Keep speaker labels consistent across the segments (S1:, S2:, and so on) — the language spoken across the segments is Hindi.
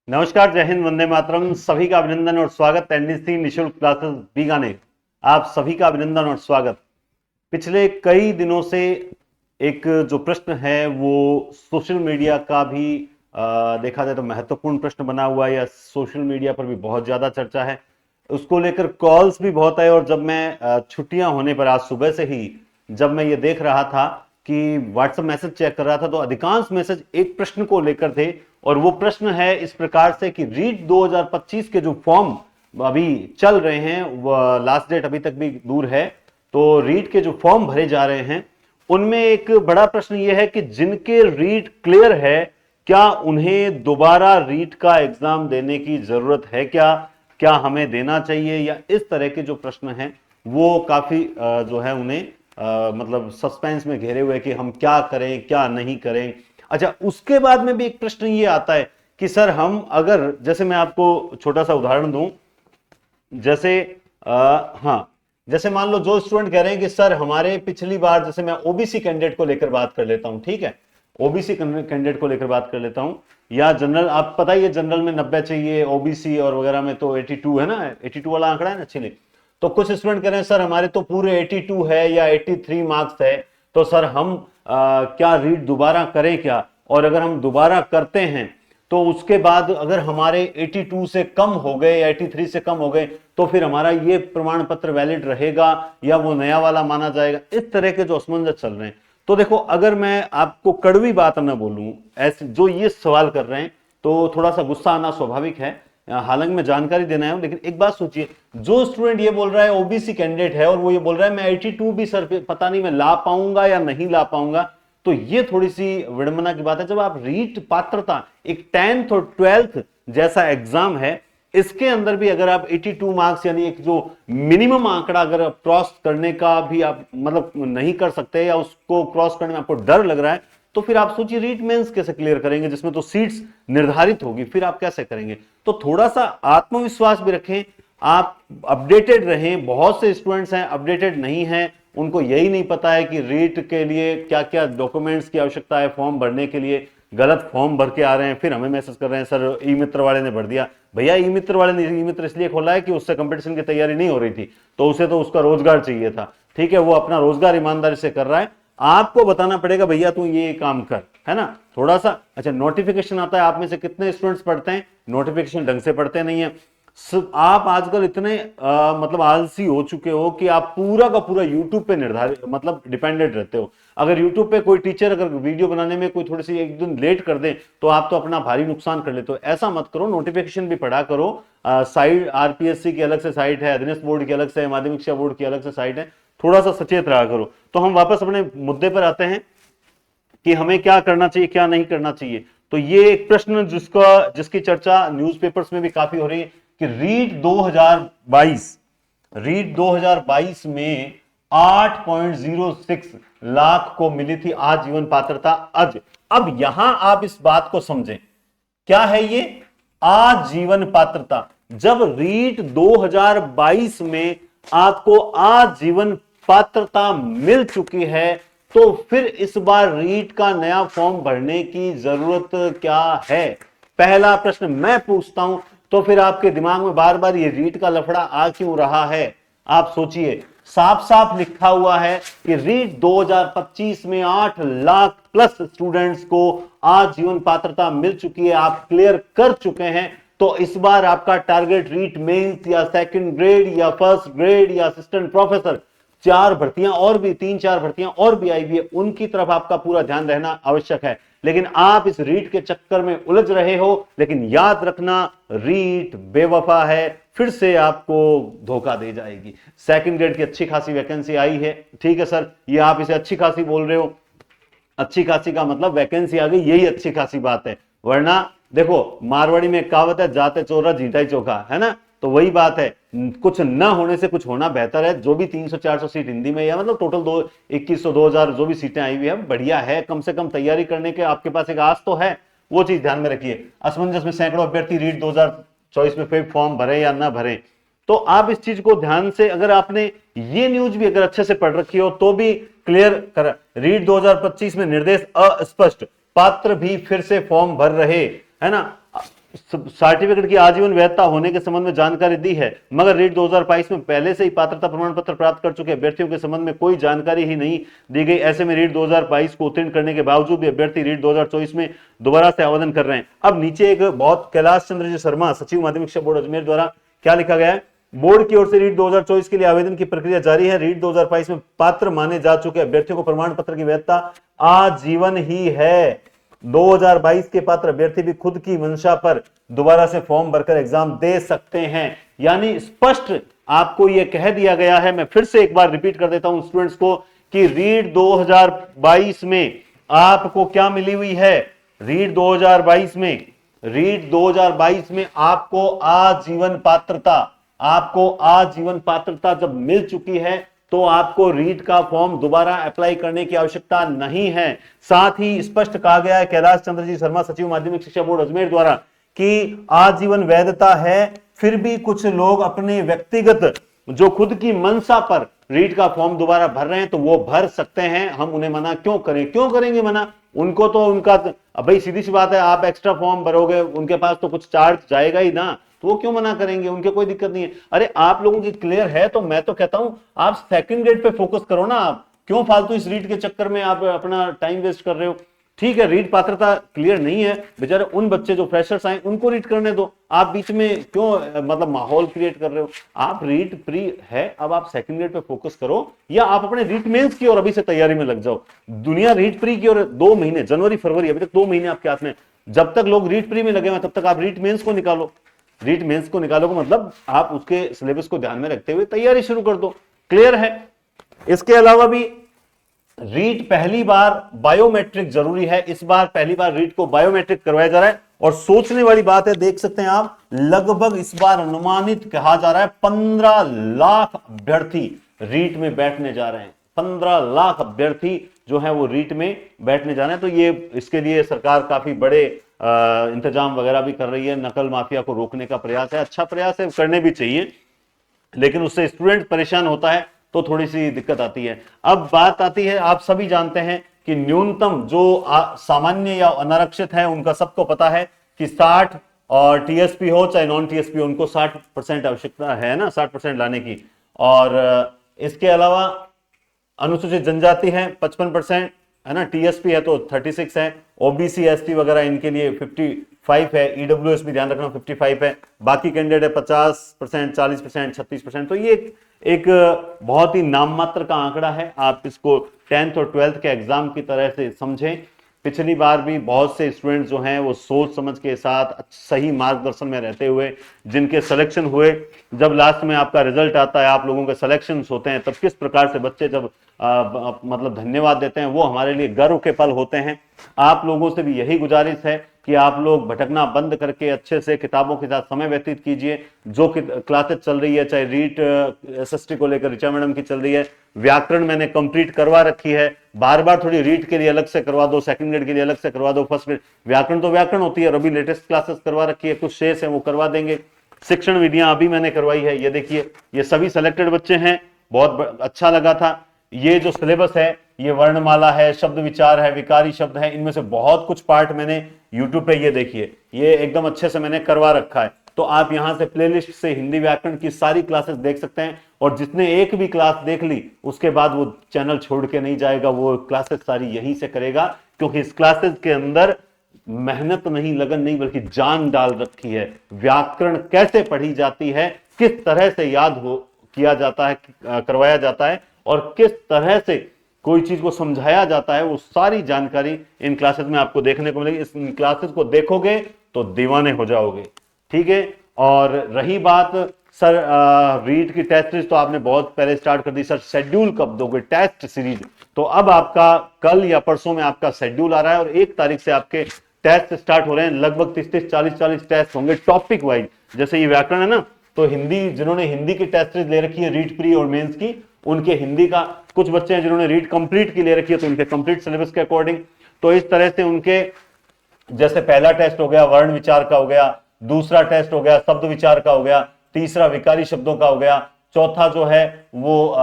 S1: नमस्कार, जय हिंद, वंदे मातरम। सभी का अभिनंदन और स्वागत। एनडीसी निशुल्क क्लासेस बीकानेर, आप सभी का अभिनंदन और स्वागत। पिछले कई दिनों से एक जो प्रश्न है वो सोशल मीडिया का भी देखा जाए तो महत्वपूर्ण प्रश्न बना हुआ है, या सोशल मीडिया पर भी बहुत ज्यादा चर्चा है। उसको लेकर कॉल्स भी बहुत आए, और जब मैं छुट्टियां होने पर आज सुबह से ही जब मैं ये देख रहा था कि व्हाट्सएप मैसेज चेक कर रहा था, तो अधिकांश मैसेज एक प्रश्न को लेकर थे। और वो प्रश्न है इस प्रकार से कि रीट 2025 के जो फॉर्म अभी चल रहे हैं, वो लास्ट डेट अभी तक भी दूर है, तो रीट के जो फॉर्म भरे जा रहे हैं उनमें एक बड़ा प्रश्न यह है कि जिनके रीट क्लियर है, क्या उन्हें दोबारा रीट का एग्जाम देने की जरूरत है? क्या हमें देना चाहिए? या इस तरह के जो प्रश्न हैं वो काफी जो है उन्हें मतलब सस्पेंस में घेरे हुए कि हम क्या करें क्या नहीं करें। अच्छा, उसके बाद में भी एक प्रश्न ये आता है कि सर हम अगर, जैसे मैं आपको छोटा सा उदाहरण दूं, जैसे हाँ, जैसे मान लो जो स्टूडेंट कह रहे हैं कि सर हमारे पिछली बार, जैसे मैं ओबीसी कैंडिडेट को लेकर बात कर लेता हूं, ठीक है, ओबीसी कैंडिडेट को लेकर बात कर लेता हूं, या जनरल, आप पता ही है जनरल में 90 चाहिए, ओबीसी और वगैरह में तो 82 है ना, 82 वाला आंकड़ा है ना। चलिए, तो कुछ स्टूडेंट कह रहे हैं सर हमारे तो पूरे 82 है या 83 मार्क्स है, तो सर हम क्या रीट दोबारा करें क्या? और अगर हम दोबारा करते हैं तो उसके बाद अगर हमारे 82 से कम हो गए या 83 से कम हो गए, तो फिर हमारा ये प्रमाण पत्र वैलिड रहेगा या वो नया वाला माना जाएगा? इस तरह के जो असमंजस चल रहे हैं। तो देखो, अगर मैं आपको कड़वी बात ना बोलूं, ऐसे जो ये सवाल कर रहे हैं, तो थोड़ा सा गुस्सा आना स्वाभाविक है, हालांकि मैं जानकारी देना है, लेकिन एक बात सोचिए, जो स्टूडेंट ये बोल रहा है ओबीसी कैंडिडेट है और वो ये बोल रहा है मैं 82 भी सर पता नहीं मैं ला पाऊंगा या नहीं ला पाऊंगा, तो ये थोड़ी सी विडंबना की बात है। जब आप रीट पात्रता, एक 10th और 12th जैसा एग्जाम है, इसके अंदर भी अगर आप 82 मार्क्स यानी एक जो मिनिमम आंकड़ा अगर क्रॉस करने का भी आप मतलब नहीं कर सकते, या उसको क्रॉस करने में आपको डर लग रहा है, तो फिर आप सोचिए रीट मेंस कैसे क्लियर करेंगे, जिसमें तो सीट्स निर्धारित होगी, फिर आप कैसे करेंगे? तो थोड़ा सा आत्मविश्वास भी रखें, आप अपडेटेड रहें। बहुत से स्टूडेंट्स हैं अपडेटेड नहीं हैं, उनको यही नहीं पता है कि रीट के लिए क्या क्या डॉक्यूमेंट्स की आवश्यकता है फॉर्म भरने के लिए, गलत फॉर्म भर के आ रहे हैं, फिर हमें मैसेज कर रहे हैं सर ई मित्र वाले ने भर दिया। भैया, ई मित्र वाले ने ई मित्र इसलिए खोला है कि उससे कंपटीशन की तैयारी नहीं हो रही थी, तो उसे तो उसका रोजगार चाहिए था, ठीक है, वो अपना रोजगार ईमानदारी से कर रहा है। आपको बताना पड़ेगा भैया तू ये काम कर, है ना, थोड़ा सा। अच्छा, नोटिफिकेशन आता है, आप में से कितने स्टूडेंट्स पढ़ते हैं? नोटिफिकेशन ढंग से पढ़ते नहीं है। आप आजकल इतने मतलब आलसी हो चुके हो कि आप पूरा का पूरा यूट्यूब पे निर्धारित मतलब डिपेंडेंट रहते हो। अगर यूट्यूब पे कोई टीचर अगर वीडियो बनाने में कोई थोड़ी सी एक दिन लेट कर दे, तो आप तो अपना भारी नुकसान कर लेते हो। ऐसा मत करो, नोटिफिकेशन भी पढ़ा करो। साइट आरपीएससी की अलग से साइट है, अधीनस्थ बोर्ड की अलग से, माध्यमिक शिक्षा बोर्ड की अलग से साइट है, थोड़ा सा सचेत रहा करो। तो हम वापस अपने मुद्दे पर आते हैं कि हमें क्या करना चाहिए क्या नहीं करना चाहिए। तो ये एक प्रश्न जिसकी चर्चा न्यूज़पेपर्स में भी काफी हो रही है कि रीट 2022 में 8.06 लाख को मिली थी आजीवन पात्रता। अब यहां आप इस बात को समझें, क्या है ये आजीवन पात्रता? जब रीट 2022 में आपको आजीवन पात्रता मिल चुकी है, तो फिर इस बार रीट का नया फॉर्म भरने की जरूरत क्या है? पहला प्रश्न मैं पूछता हूं, तो फिर आपके दिमाग में बार बार ये रीट का लफड़ा आ क्यों रहा है? आप सोचिए, साफ साफ लिखा हुआ है कि रीट 2025 में 8 लाख प्लस स्टूडेंट्स को आजीवन पात्रता मिल चुकी है, आप क्लियर कर चुके हैं। तो इस बार आपका टारगेट रीट मेंस या सेकंड ग्रेड या फर्स्ट ग्रेड या असिस्टेंट प्रोफेसर, 4 भर्तियां और भी, 3-4 भर्तियां और भी आई हुई है, उनकी तरफ आपका पूरा ध्यान रहना आवश्यक है। लेकिन आप इस रीट के चक्कर में उलझ रहे हो। लेकिन याद रखना, रीट बेवफा है, फिर से आपको धोखा दे जाएगी। सेकंड ग्रेड की अच्छी खासी वैकेंसी आई है, ठीक है सर, ये आप इसे अच्छी खासी बोल रहे हो, अच्छी खासी का मतलब वैकेंसी आ गई, यही अच्छी खासी बात है। वरना देखो, मारवाड़ी में एक कहावत है, जाते चोरा जीता ही चोखा, है ना, तो वही बात है, कुछ न होने से कुछ होना बेहतर है। जो भी 300-400 सीट हिंदी में, या मतलब टोटल 2100 2000 जो भी सीटें आई हुई है, बढ़िया है, कम से कम तैयारी करने के आपके पास एक आस तो है, वो चीज ध्यान में रखिए। असमंजस में सैकड़ों अभ्यर्थी रीट 2024 में फिर फॉर्म भरे या ना भरे, तो आप इस चीज को ध्यान से, अगर आपने ये न्यूज भी अगर अच्छे से पढ़ रखी हो तो भी क्लियर कर। रीट 2025 में निर्देश अस्पष्ट, पात्र भी फिर से फॉर्म भर रहे, है ना। सर्टिफिकेट की आजीवन वैधता होने के संबंध में जानकारी दी है, मगर रीट 2022 में पहले से ही पात्रता प्रमाण पत्र प्राप्त कर चुके अभ्यर्थियों के संबंध में कोई जानकारी ही नहीं दी गई। ऐसे में रीट 2022 को उत्तीर्ण करने के बावजूद भी अभ्यर्थी रीट 2024 में दोबारा से आवेदन कर रहे हैं। अब नीचे एक बहुत कैलाश चंद्र जी शर्मा, सचिव माध्यमिक शिक्षा बोर्ड अजमेर, द्वारा क्या लिखा गया है, बोर्ड की ओर से रीट 2024 के लिए आवेदन की प्रक्रिया जारी है। रीट 2022 में पात्र माने जा चुके अभ्यर्थियों को प्रमाण पत्र की वैधता आजीवन ही है। 2022 के पात्र अभ्यर्थी भी खुद की मंशा पर दोबारा से फॉर्म भरकर एग्जाम दे सकते हैं। यानी स्पष्ट आपको यह कह दिया गया है, मैं फिर से एक बार रिपीट कर देता हूं स्टूडेंट्स को, कि रीट 2022 में आपको क्या मिली हुई है, रीट 2022 में आपको आजीवन पात्रता जब मिल चुकी है तो आपको रीट का फॉर्म दोबारा अप्लाई करने की आवश्यकता नहीं है। साथ ही स्पष्ट कहा गया है कैलाश चंद्र जी शर्मा, सचिव माध्यमिक शिक्षा बोर्ड अजमेर, द्वारा कि आजीवन वैधता है, फिर भी कुछ लोग अपने व्यक्तिगत जो खुद की मंशा पर रीट का फॉर्म दोबारा भर रहे हैं तो वो भर सकते हैं। हम उन्हें मना क्यों करेंगे मना, उनको तो उनका भाई सीधी सी बात है, आप एक्स्ट्रा फॉर्म भरोगे उनके पास तो कुछ चार्ज जाएगा ही ना, तो वो क्यों मना करेंगे, उनके कोई दिक्कत नहीं है। अरे आप लोगों की क्लियर है तो मैं तो कहता हूं आप सेकंड ग्रेड पे फोकस करो ना, आप क्यों फालतू इस रीट के चक्कर में आप अपना टाइम वेस्ट कर रहे हो। ठीक है, रीट पात्रता क्लियर नहीं है, बेचारे उन बच्चे जो फ्रेशर्स आए उनको रीट करने दो, आप बीच में क्यों मतलब माहौल क्रिएट कर रहे हो। आप रीट प्री है, अब आप सेकंड ग्रेड पे फोकस करो, या आप अपने रीट मेंस की ओर अभी से तैयारी में लग जाओ। दुनिया रीट प्री की ओर 2 महीने, जनवरी फरवरी, अभी तक 2 महीने आपके हाथ में, जब तक लोग रीट प्री में लगे हुए तब तक आप रीट मेंस को निकालो। रीट मेंस को निकालोगे मतलब आप उसके सिलेबस को ध्यान में रखते हुए तैयारी शुरू कर दो। क्लियर है। इसके अलावा भी रीट पहली बार बायोमेट्रिक जरूरी है, इस बार पहली बार रीट को बायोमेट्रिक करवाया जा रहा है। और सोचने वाली बात है, देख सकते हैं आप, लगभग इस बार अनुमानित कहा जा रहा है 15 लाख अभ्यर्थी रीट में बैठने जा रहे हैं। 15 लाख अभ्यर्थी जो है वो रीट में बैठने जा रहे हैं। तो ये इसके लिए सरकार काफी बड़े इंतजाम वगैरह भी कर रही है, नकल माफिया को रोकने का प्रयास है, अच्छा प्रयास है, करने भी चाहिए, लेकिन उससे स्टूडेंट परेशान होता है तो थोड़ी सी दिक्कत आती है। अब बात आती है, आप सभी जानते हैं कि न्यूनतम जो सामान्य या अनारक्षित है उनका सबको पता है कि 60 और टीएसपी हो चाहे नॉन टीएसपी हो, उनको 60% आवश्यकता है ना, 60% लाने की। और इसके अलावा अनुसूचित जनजाति है 55% है ना, टीएसपी है तो 36 है, ओबीसी एसटी वगैरह इनके लिए 55 है, ईडब्ल्यूएस भी ध्यान रखना 55 है, बाकी कैंडिडेट है 50%, 40%, 36%। तो ये एक बहुत ही नाम मात्र का आंकड़ा है, आप इसको 10th और 12th के एग्जाम की तरह से समझें। पिछली बार भी बहुत से स्टूडेंट्स जो हैं वो सोच समझ के साथ सही मार्गदर्शन में रहते हुए जिनके सिलेक्शन हुए, जब लास्ट में आपका रिजल्ट आता है, आप लोगों के सिलेक्शंस होते हैं, तब किस प्रकार से बच्चे जब मतलब धन्यवाद देते हैं, वो हमारे लिए गर्व के पल होते हैं। आप लोगों से भी यही गुजारिश है कि आप लोग भटकना बंद करके अच्छे से किताबों के साथ समय व्यतीत कीजिए। जो क्लासेस चल रही है, चाहे रीट एसएसटी को लेकर ऋचा मैडम की चल रही है, व्याकरण मैंने कंप्लीट करवा रखी है, बार बार थोड़ी रीट के लिए अलग से करवा दो, सेकंड ग्रेड के लिए अलग से करवा दो, फर्स्ट ग्रेड व्याकरण तो व्याकरण होती है और अभी लेटेस्ट क्लासेस करवा रखी है, कुछ शेष है वो करवा देंगे। शिक्षण विधियां अभी मैंने करवाई है, ये देखिए, ये सभी सेलेक्टेड बच्चे हैं, बहुत अच्छा लगा था। ये जो सिलेबस है, ये वर्णमाला है, शब्द विचार है, विकारी शब्द है, इनमें से बहुत कुछ पार्ट मैंने यूट्यूब पे, ये देखिए, ये एकदम अच्छे से मैंने करवा रखा है। तो आप यहां से प्लेलिस्ट से हिंदी व्याकरण की सारी क्लासेस देख सकते हैं, और जिसने एक भी क्लास देख ली उसके बाद वो चैनल छोड़ के नहीं जाएगा, वो क्लासेस सारी यहीं से करेगा, क्योंकि इस क्लासेस के अंदर मेहनत नहीं, लगन नहीं, बल्कि जान डाल रखी है। व्याकरण कैसे पढ़ी जाती है, किस तरह से याद हो किया जाता है, करवाया जाता है, और किस तरह से कोई चीज को समझाया जाता है, वो सारी जानकारी इन क्लासेस में आपको देखने को मिलेगी। इस क्लासेस को देखोगे तो दीवाने हो जाओगे, ठीक है। और रही बात सर रीट की टेस्ट सीरीज, तो आपने बहुत पहले स्टार्ट कर दी सर, शेड्यूल कब दोगे टेस्ट सीरीज? तो अब आपका कल या परसों में आपका शेड्यूल आ रहा है और 1 तारीख से आपके टेस्ट स्टार्ट हो रहे हैं। लगभग 30-30, 40-40 टेस्ट होंगे टॉपिक वाइज। जैसे ये व्याकरण है ना, तो हिंदी, जिन्होंने हिंदी की टेस्ट सीरीज ले रखी है रीट प्री और मेंस की, उनके हिंदी का, कुछ बच्चे हैं जिन्होंने रीट कंप्लीट की ले रखी है तो उनके कंप्लीट सिलेबस के अकॉर्डिंग, तो इस तरह से उनके, जैसे पहला टेस्ट हो गया वर्ण विचार का हो गया, दूसरा टेस्ट हो गया शब्द विचार का हो गया, तीसरा विकारी शब्दों का हो गया, चौथा जो है वो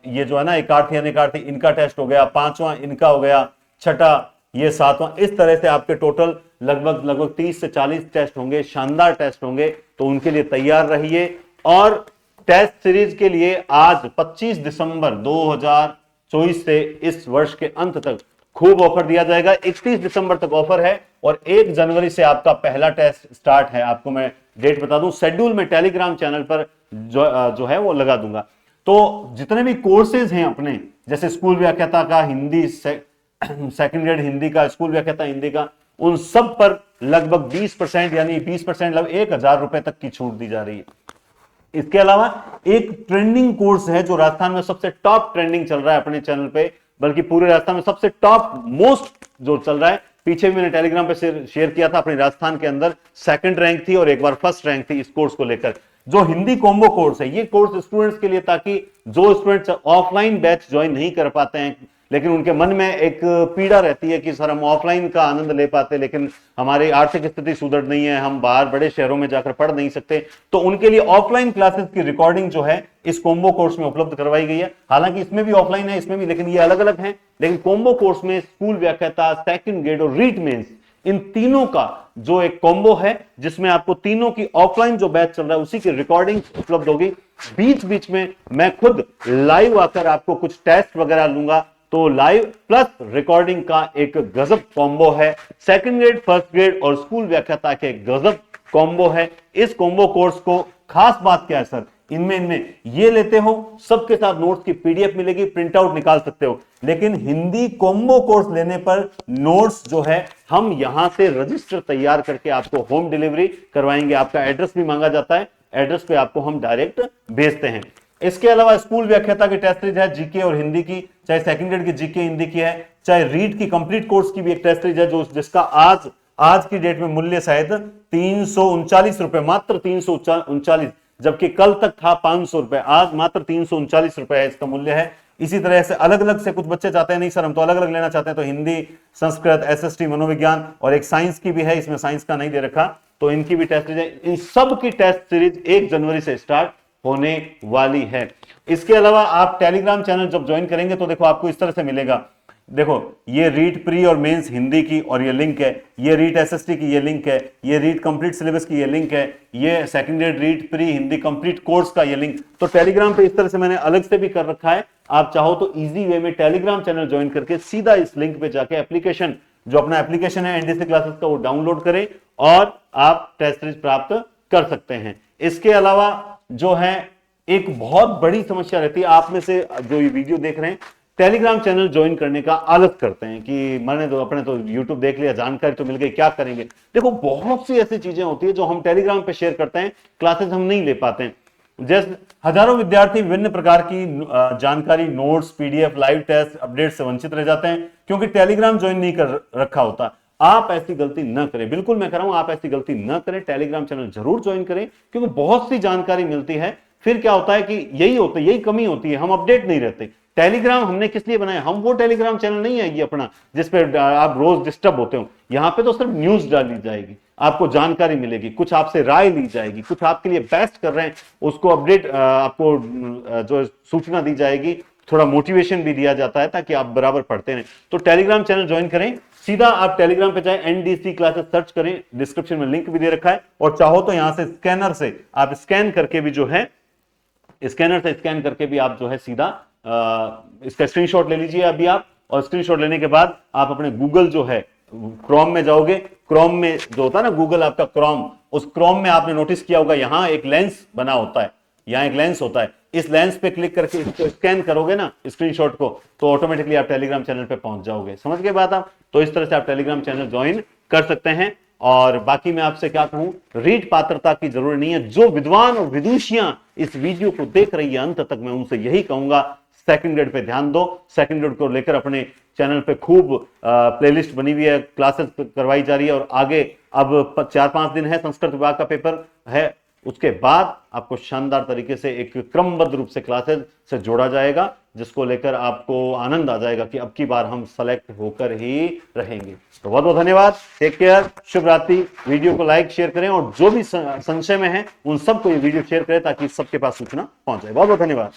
S1: ये जो है ना एकार्थी अनेकार्थी, इनका टेस्ट हो गया, 5वां इनका हो गया, छठा ये 7वां। इस तरह से आपके टोटल लगभग 30 से 40 टेस्ट होंगे, शानदार टेस्ट होंगे, तो उनके लिए तैयार रहिए। और टेस्ट सीरीज के लिए आज 25 दिसंबर 2024 से इस वर्ष के अंत तक खूब ऑफर दिया जाएगा। 31 दिसंबर तक ऑफर है और 1 जनवरी से आपका पहला टेस्ट स्टार्ट है। आपको मैं डेट बता दूं, शेड्यूल में टेलीग्राम चैनल पर जो है वो लगा दूंगा। तो जितने भी कोर्सेज हैं अपने, जैसे स्कूल व्याख्याता का हिंदी, सेकंड ग्रेड हिंदी का, स्कूल व्याख्याता हिंदी का, उन सब पर लगभग 20% यानी 20% लगभग 1000 रुपए तक की छूट दी जा रही है। इसके अलावा एक ट्रेंडिंग कोर्स है जो राजस्थान में सबसे टॉप ट्रेंडिंग चल रहा है अपने चैनल पे, बल्कि पूरे राजस्थान में सबसे टॉप मोस्ट जो चल रहा है। पीछे भी मैंने टेलीग्राम पे शेयर किया था, अपने राजस्थान के अंदर 2nd रैंक थी और एक बार 1st रैंक थी इस कोर्स को लेकर। जो हिंदी कॉम्बो कोर्स है, ये कोर्स स्टूडेंट्स के लिए, ताकि जो स्टूडेंट्स ऑफलाइन बैच ज्वाइन नहीं कर पाते हैं लेकिन उनके मन में एक पीड़ा रहती है कि सर हम ऑफलाइन का आनंद ले पाते लेकिन हमारी आर्थिक स्थिति सुदृढ़ नहीं है, हम बाहर बड़े शहरों में जाकर पढ़ नहीं सकते, तो उनके लिए ऑफलाइन क्लासेस की रिकॉर्डिंग जो है इस कॉम्बो कोर्स में उपलब्ध करवाई गई है। हालांकि इसमें भी ऑफलाइन है, इसमें भी, लेकिन ये अलग अलग है। लेकिन कॉम्बो कोर्स में स्कूल व्याख्याता, सेकंड ग्रेड और रीट मेंस, इन तीनों का जो एक कॉम्बो है जिसमें आपको तीनों की ऑफलाइन जो बैच चल रहा है उसी की रिकॉर्डिंग उपलब्ध होगी। बीच बीच में मैं खुद लाइव आकर आपको कुछ टेस्ट वगैरह लूंगा, तो लाइव प्लस रिकॉर्डिंग का एक गजब कॉम्बो है। सेकंड ग्रेड, फर्स्ट ग्रेड और स्कूल व्याख्याता के गजब कॉम्बो है। इस कॉम्बो कोर्स को खास बात क्या है सर, इनमें ये लेते हो सबके साथ नोट्स की पीडीएफ मिलेगी, प्रिंट आउट निकाल सकते हो, लेकिन हिंदी कॉम्बो कोर्स लेने पर नोट्स जो है हम यहां से रजिस्टर तैयार करके आपको होम डिलीवरी करवाएंगे। आपका एड्रेस भी मांगा जाता है, एड्रेस पे आपको हम डायरेक्ट भेजते हैं। इसके अलावा स्कूल व्याख्याता की टेस्ट सीरीज है जीके और हिंदी की, चाहे सेकंड ग्रेड की जीके हिंदी की है, चाहे रीड की कंप्लीट कोर्स की भी एक टेस्ट सीरीज है जो जिसका आज की डेट में मूल्य शायद 339 रुपए, मात्र 339, जबकि कल तक था 500 रुपए, आज मात्र 339 रुपए है इसका मूल्य है। इसी तरह से अलग अलग से कुछ बच्चे चाहते हैं नहीं सर हम तो अलग अलग लेना चाहते हैं, तो हिंदी, संस्कृत, एसएसटी, मनोविज्ञान और एक साइंस की भी है, इसमें साइंस का नहीं दे रखा, तो इनकी भी टेस्ट सीरीज है। इन सब की टेस्ट सीरीज 1 जनवरी से स्टार्ट होने वाली है। इसके अलावा आप टेलीग्राम चैनल जब ज्वाइन करेंगे तो देखो आपको इस तरह से मिलेगा, देखो ये रीट प्री और मेंस हिंदी की और ये लिंक है, ये रीट एसएसटी की ये लिंक है, ये रीट कंप्लीट सिलेबस की ये लिंक है, ये second grade REET pre Hindi complete course का ये लिंक। तो टेलीग्राम पे इस तरह से मैंने अलग से भी कर रखा है, आप चाहो तो इजी वे में टेलीग्राम चैनल ज्वाइन करके सीधा इस लिंक पे जाके एप्लीकेशन, जो अपना एप्लीकेशन है एनडीसी क्लासेस का, वो डाउनलोड करें और आप टेस्ट सीरीज प्राप्त कर सकते हैं। इसके अलावा जो है एक बहुत बड़ी समस्या रहती है, आप में से जो ये वीडियो देख रहे हैं टेलीग्राम चैनल ज्वाइन करने का आलस करते हैं कि मैंने तो अपने तो यूट्यूब देख लिया, जानकारी तो मिल गई, क्या करेंगे। देखो बहुत सी ऐसी चीजें होती है जो हम टेलीग्राम पे शेयर करते हैं, क्लासेस हम नहीं ले पाते हैं। जैसे हजारों विद्यार्थी विभिन्न प्रकार की जानकारी, notes, PDF, live test, update से वंचित रह जाते हैं क्योंकि टेलीग्राम ज्वाइन नहीं कर रखा होता। आप ऐसी गलती न करें, बिल्कुल मैं कह रहा हूं आप ऐसी गलती न करें, टेलीग्राम चैनल जरूर ज्वाइन करें क्योंकि बहुत सी जानकारी मिलती है। फिर क्या होता है कि यही कमी होती है, हम अपडेट नहीं रहते। टेलीग्राम हमने किस लिए बनाया, हम वो टेलीग्राम चैनल नहीं है ये अपना जिसपे आप रोज डिस्टर्ब होते हो। यहां पे तो सिर्फ न्यूज डाली जाएगी, आपको जानकारी मिलेगी, कुछ आपसे राय ली जाएगी, कुछ आपके लिए बेस्ट कर रहे हैं उसको अपडेट, आपको जो सूचना दी जाएगी, थोड़ा मोटिवेशन भी दिया जाता है ताकि आप बराबर पढ़ते रहें। तो टेलीग्राम चैनल ज्वाइन करें, सीधा आप टेलीग्राम पे जाएं, एनडीसी क्लासेस सर्च करें, डिस्क्रिप्शन में लिंक भी दे रखा है, और चाहो तो यहां से स्कैनर से आप स्कैन करके भी जो है, स्कैनर से स्कैन करके भी आप जो है सीधा इसका स्क्रीनशॉट ले लीजिए अभी आप, और स्क्रीनशॉट लेने के बाद आप अपने गूगल जो है क्रोम में जाओगे, क्रोम में जो होता है ना गूगल आपका क्रोम, उस क्रोम में आपने नोटिस किया होगा यहां एक लेंस बना होता है, यहां एक लेंस होता है, इस लेंस पे क्लिक करके इसको स्कैन करोगे ना स्क्रीनशॉट को, तो ऑटोमेटिकली आप टेलीग्राम चैनल पे पहुंच जाओगे। समझ गए बात आप? तो इस तरह से आप टेलीग्राम चैनल ज्वाइन कर सकते हैं। और बाकी मैं आपसे क्या कहूं, रीट पात्रता की जरूरत नहीं है। जो विद्वान और विदुषियां इस वीडियो को देख रही है अंत तक, मैं उनसे यही कहूंगा सेकंड ग्रेड पे ध्यान दो। सेकंड ग्रेड को लेकर अपने चैनल पे खूब प्लेलिस्ट बनी हुई है, क्लासेस करवाई जा रही है, और आगे अब 4-5 दिन है, संस्कृत विभाग का पेपर है, उसके बाद आपको शानदार तरीके से एक क्रमबद्ध रूप से क्लासेस से जोड़ा जाएगा, जिसको लेकर आपको आनंद आ जाएगा कि अब की बार हम सेलेक्ट होकर ही रहेंगे। तो बहुत बहुत धन्यवाद, टेक केयर, शुभ रात्रि। वीडियो को लाइक शेयर करें और जो भी संशय में है उन सबको ये वीडियो शेयर करें ताकि सबके पास सूचना पहुंच जाए। बहुत बहुत धन्यवाद।